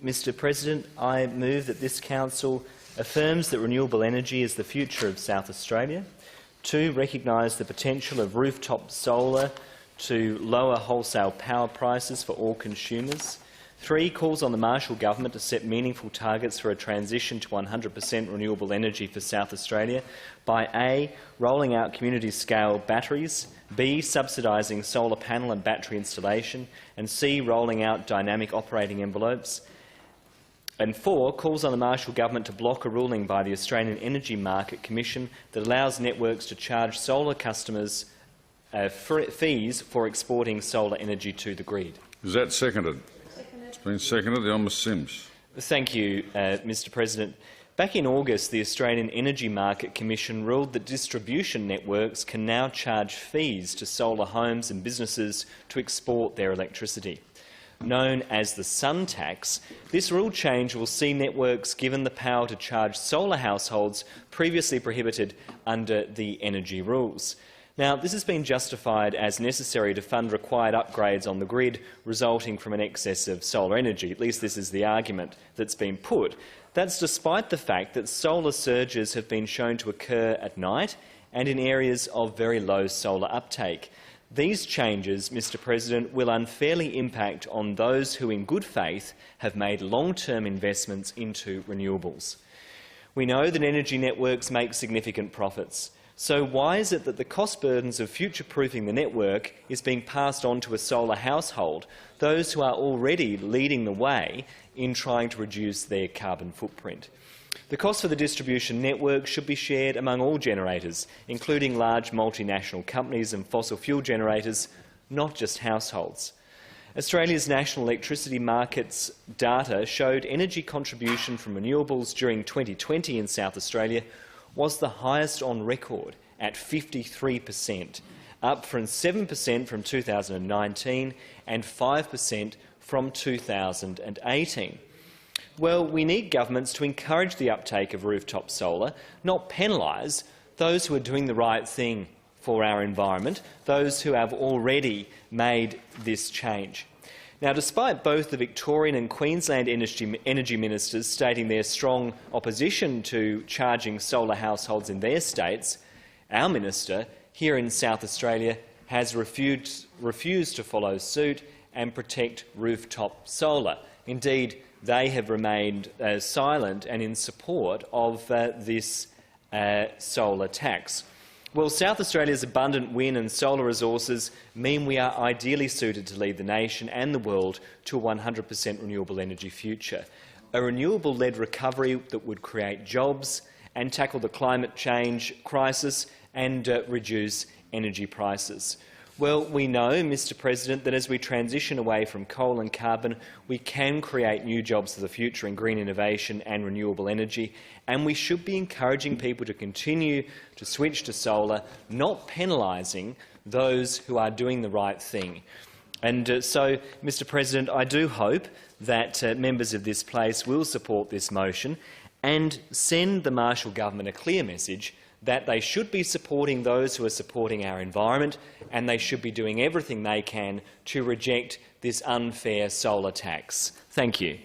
Mr President. I move that this Council affirms that renewable energy is the future of South Australia. 2. Recognise the potential of rooftop solar to lower wholesale power prices for all consumers. 3. Calls on the Marshall Government to set meaningful targets for a transition to 100% renewable energy for South Australia by A. rolling out community-scale batteries, B. subsidising solar panel and battery installation, and C. rolling out dynamic operating envelopes. And 4. Calls on the Marshall Government to block a ruling by the Australian Energy Market Commission that allows networks to charge solar customers fees for exporting solar energy to the grid. Is that seconded? It's been seconded. The Honourable Sims. Thank you, Mr President. Back in August, the Australian Energy Market Commission ruled that distribution networks can now charge fees to solar homes and businesses to export their electricity. Known as the sun tax, this rule change will see networks given the power to charge solar households previously prohibited under the energy rules. Now, this has been justified as necessary to fund required upgrades on the grid resulting from an excess of solar energy. At least this is the argument that's been put. That's despite the fact that solar surges have been shown to occur at night and in areas of very low solar uptake. These changes, Mr President, will unfairly impact on those who in good faith have made long-term investments into renewables. We know that energy networks make significant profits. So why is it that the cost burdens of future-proofing the network is being passed on to a solar household, those who are already leading the way in trying to reduce their carbon footprint? The cost for the distribution network should be shared among all generators, including large multinational companies and fossil fuel generators, not just households. Australia's national electricity markets data showed energy contribution from renewables during 2020 in South Australia was the highest on record at 53%, up from 7% from 2019 and 5% from 2018. Well, we need governments to encourage the uptake of rooftop solar, not penalise those who are doing the right thing for our environment, those who have already made this change. Now, despite both the Victorian and Queensland energy ministers stating their strong opposition to charging solar households in their states, our minister here in South Australia has refused to follow suit and protect rooftop solar. Indeed, they have remained silent and in support of this solar tax. Well, South Australia's abundant wind and solar resources mean we are ideally suited to lead the nation and the world to a 100% renewable energy future, a renewable-led recovery that would create jobs and tackle the climate change crisis and reduce energy prices. Well, we know, Mr President, that as we transition away from coal and carbon, we can create new jobs for the future in green innovation and renewable energy, and we should be encouraging people to continue to switch to solar, not penalising those who are doing the right thing. And so, Mr President, I do hope that members of this place will support this motion and send the Marshall Government a clear message that they should be supporting those who are supporting our environment, and they should be doing everything they can to reject this unfair solar tax. Thank you.